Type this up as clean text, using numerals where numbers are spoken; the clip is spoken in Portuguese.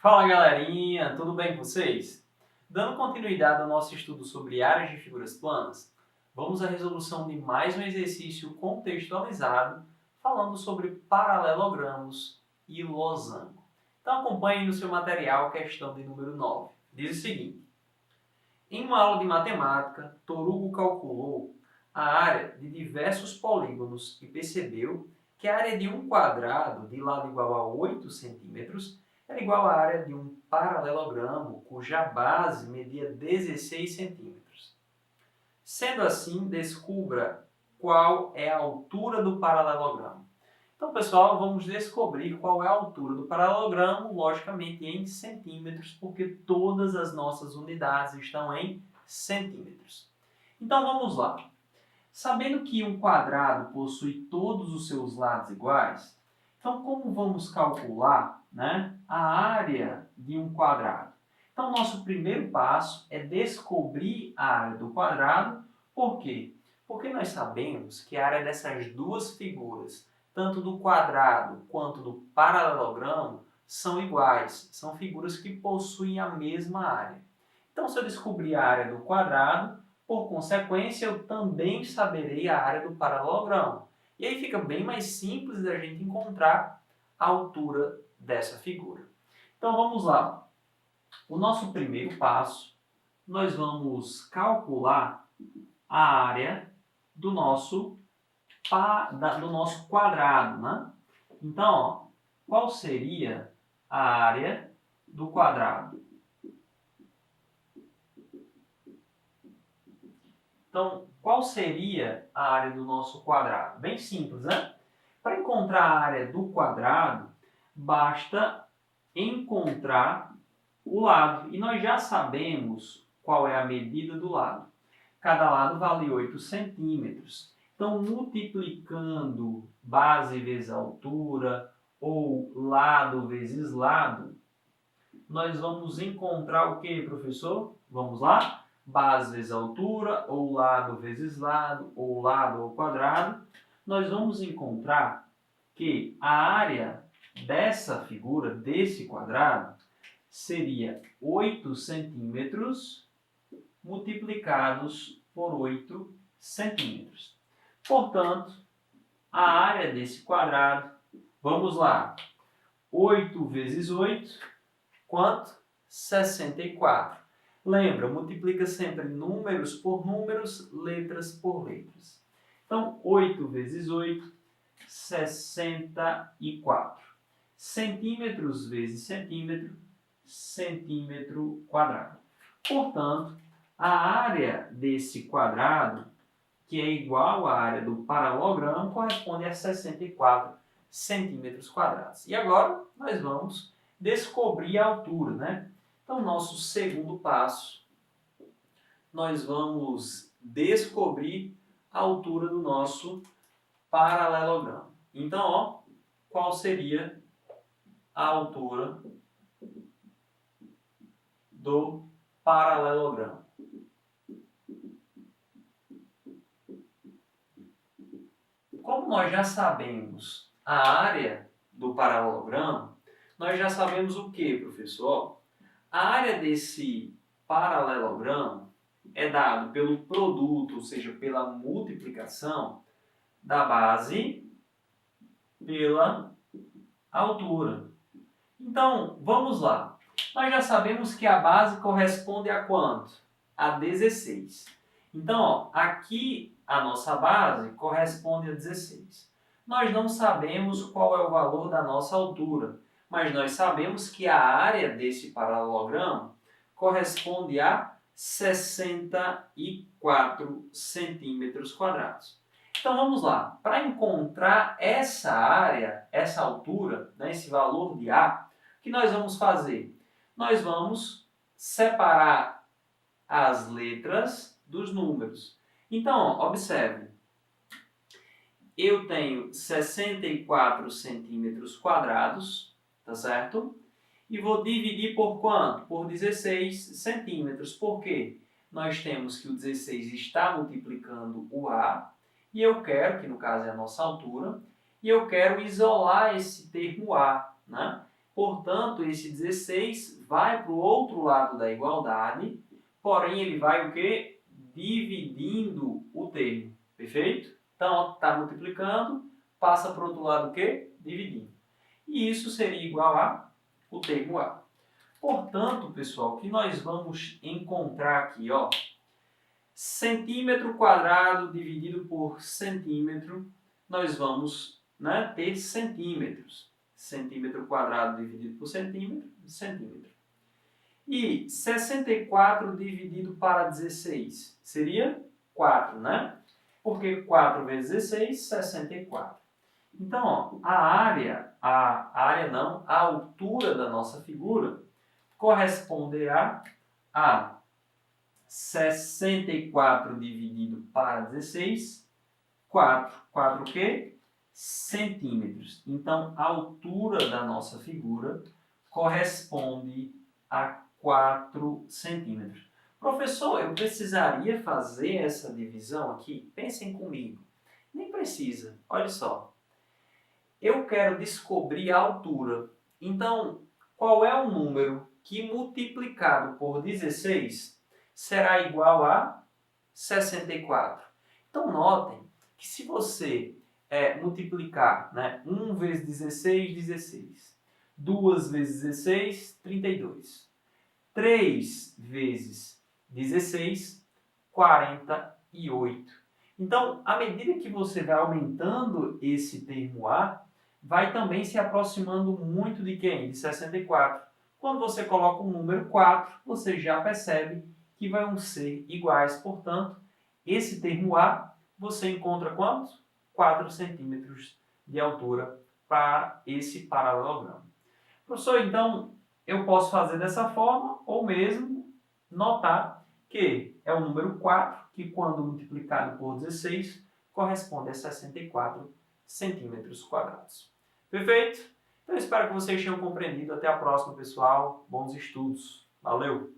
Fala galerinha, tudo bem com vocês? Dando continuidade ao nosso estudo sobre áreas de figuras planas, vamos à resolução de mais um exercício contextualizado falando sobre paralelogramos e losango. Então acompanhe no seu material a questão de número 9. Diz o seguinte: em uma aula de matemática, Torugo calculou a área de diversos polígonos e percebeu que a área de um quadrado de lado igual a 8 centímetros era igual à área de um paralelogramo cuja base media 16 centímetros. Sendo assim, descubra qual é a altura do paralelogramo. Então, pessoal, vamos descobrir qual é a altura do paralelogramo, logicamente em centímetros, porque todas as nossas unidades estão em centímetros. Então, vamos lá. Sabendo que um quadrado possui todos os seus lados iguais, então como vamos calcular, a área de um quadrado? Então, nosso primeiro passo é descobrir a área do quadrado. Por quê? Porque nós sabemos que a área dessas duas figuras, tanto do quadrado quanto do paralelogramo, são iguais. São figuras que possuem a mesma área. Então, se eu descobrir a área do quadrado, por consequência, eu também saberei a área do paralelogramo. E aí fica bem mais simples da gente encontrar a altura dessa figura. Então vamos lá. O nosso primeiro passo, nós vamos calcular a área do nosso quadrado, né? Então, ó, qual seria a área do quadrado? Então, qual seria a área do nosso quadrado? Bem simples, né? Para encontrar a área do quadrado, basta encontrar o lado. E nós já sabemos qual é a medida do lado. Cada lado vale 8 centímetros. Então, multiplicando base vezes altura ou lado vezes lado, nós vamos encontrar o que, professor? Vamos lá? Base vezes altura, ou lado vezes lado, ou lado ao quadrado. Nós vamos encontrar que a área dessa figura, desse quadrado, seria 8 centímetros multiplicados por 8 centímetros. Portanto, a área desse quadrado, vamos lá, 8 vezes 8, quanto? 64. Lembra, multiplica sempre números por números, letras por letras. Então, 8 vezes 8, 64. Centímetros vezes centímetro, centímetro quadrado. Portanto, a área desse quadrado, que é igual à área do paralelogramo, corresponde a 64 centímetros quadrados. E agora, nós vamos descobrir a altura, né? Então, nosso segundo passo, nós vamos descobrir a altura do nosso paralelogramo. Então, ó, qual seria a altura do paralelogramo? Como nós já sabemos a área do paralelogramo, nós já sabemos o que, professor? A área desse paralelogramo é dado pelo produto, ou seja, pela multiplicação da base pela altura. Então, vamos lá. Nós já sabemos que a base corresponde a quanto? A 16. Então, ó, aqui a nossa base corresponde a 16. Nós não sabemos qual é o valor da nossa altura, mas nós sabemos que a área desse paralelogramo corresponde a 64 centímetros quadrados. Então vamos lá. Para encontrar essa área, essa altura, né, esse valor de A, o que nós vamos fazer? Nós vamos separar as letras dos números. Então, ó, observe. Eu tenho 64 centímetros quadrados, tá certo? E vou dividir por quanto? Por 16 centímetros. Por quê? Nós temos que o 16 está multiplicando o A, e eu quero, que no caso é a nossa altura, e eu quero isolar esse termo A, né? Portanto, esse 16 vai para o outro lado da igualdade, porém ele vai o quê? Dividindo o termo, perfeito? Então, está multiplicando, passa para o outro lado o quê? Dividindo. E isso seria igual a o termo A. Portanto, pessoal, o que nós vamos encontrar aqui, ó, centímetro quadrado dividido por centímetro, nós vamos, né, ter centímetros. Centímetro quadrado dividido por centímetro, centímetro. E 64 dividido para 16 seria 4, né? Porque 4 vezes 16, 64. Então, ó, a altura da nossa figura corresponderá a 64 dividido para 16, 4. 4 o quê? Centímetros. Então, a altura da nossa figura corresponde a 4 centímetros. Professor, eu precisaria fazer essa divisão aqui? Pensem comigo. Nem precisa. Olha só. Eu quero descobrir a altura. Então, qual é o número que multiplicado por 16 será igual a 64? Então, notem que se você multiplicar, né, 1 vezes 16, 16. 2 vezes 16, 32. 3 vezes 16, 48. Então, à medida que você vai aumentando esse termo A, vai também se aproximando muito de quem? De 64. Quando você coloca o número 4, você já percebe que vão ser iguais. Portanto, esse termo A, você encontra quantos? 4 centímetros de altura para esse paralelogramo. Professor, então, eu posso fazer dessa forma ou mesmo notar que é o número 4, que quando multiplicado por 16, corresponde a 64 centímetros quadrados. Perfeito? Então, eu espero que vocês tenham compreendido. Até a próxima, pessoal. Bons estudos. Valeu!